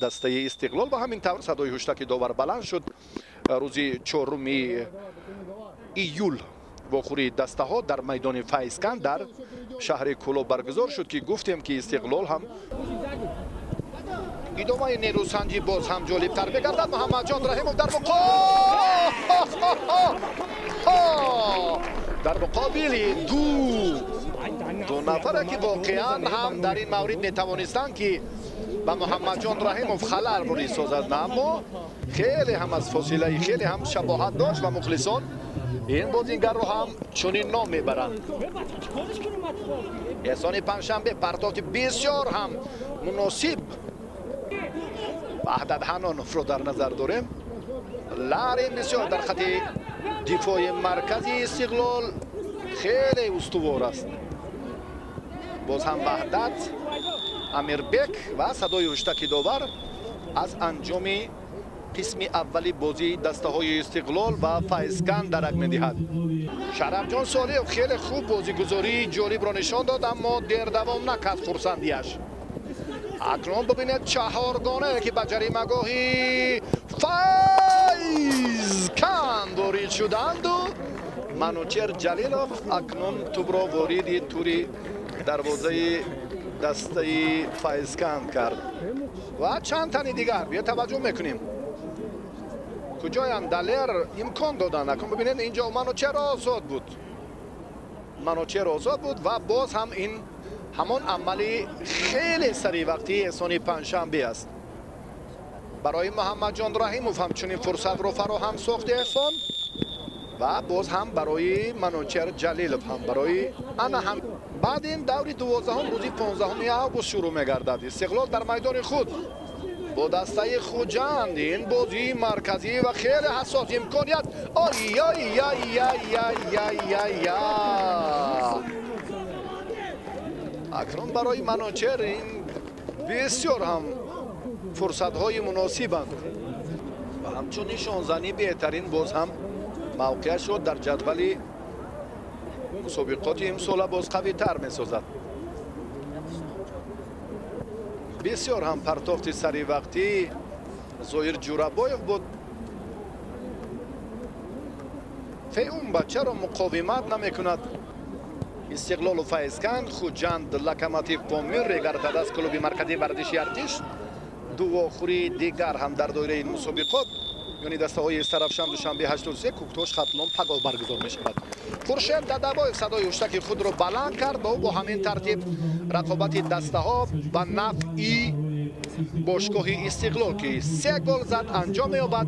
دسته استقلال و همین طور صدای هشتک داور بلند شد. روزی 4 ایول واخوری دسته ها در میدان فیضکن در شهر کلوب برگزار شد که گفتیم که استقلال هم ادامه نیروسنجی باز هم جالب تر بگردد. محمد جان رحیمов در مقابل دو نفره که واقعا هم در این مورد میتوانستند که با محمد جان رحیمов خلل بری سازد، اما خیلی هم از فاصله خیلی هم شباهت داشت و مخلصان این بازیگر رو هم چنین نام میبرند. احسان پنجشنبه پرتاب بسیار هم مناسب وحدت حنانوف رو در نظر داریم. لعین بسیار در خط دفاع مرکزی استقلال خیلی استوار است. باز هم وحدت، امیربک و صدای هشتک داور از انجام قسم اولی بازی دسته های استقلال و فیضکن درک می‌دهد. شرف جان صالح خیلی خوب بازیگزاری جالب را نشان داد، اما دیر دوام نکرد خرسندیش. اکنون ببینید چهارگانه که به جریمه‌گاهی فیضکن وارد شدند و منوچهر جلیلوف اکنون توپ را وارد توری دروازه دسته فیضکن کرد و چند تنی دیگر بیا توجه میکنیم کجایند دلر امکان دادن. اکنون ببینید اینجا منوچهر آزاد بود و باز هم این همان عملی خیلی سریع وقتی احسان پنجشنبه است. برای محمد جان رحیمov همچنین فرصت رو فراهم ساخت احسان و باز هم برای منوچهر جلیلوف هم برای انا هم. بعد این دوری 12 روزی 15 آگوست شروع می‌گردد. استقلال در میدان خود با دسته خوجند این بازی مرکزی و خیلی حساس امکانیت اکنون برای منوچهر این بسیار هم فرصت های مناسبند و همچون نشانزنی بهترین باز هم موقع شد در جدول مسابقات امسال باز قوی تر می سازد. بسیار هم پرتافت سری وقتی ظاهر جورابایف بود. اون بچه را مقاومت نمی کند. استقلال و فیضکن خوجند لکماتیف پامیر ریگرد از کلوب مرکزی ورزشی ارتش دو آخری دیگر هم در دایره این مسابقات یعنی دسته های سرافشان دوشنبه 83 کوکتوش ختلون پگاه برگزار می شود. خورشید ددبایف صدای هشتک خود را بلند کرد و با همین ترتیب رقابت دسته ها و نفعی باشگاه استقلال که 3 گل زد انجام یابد.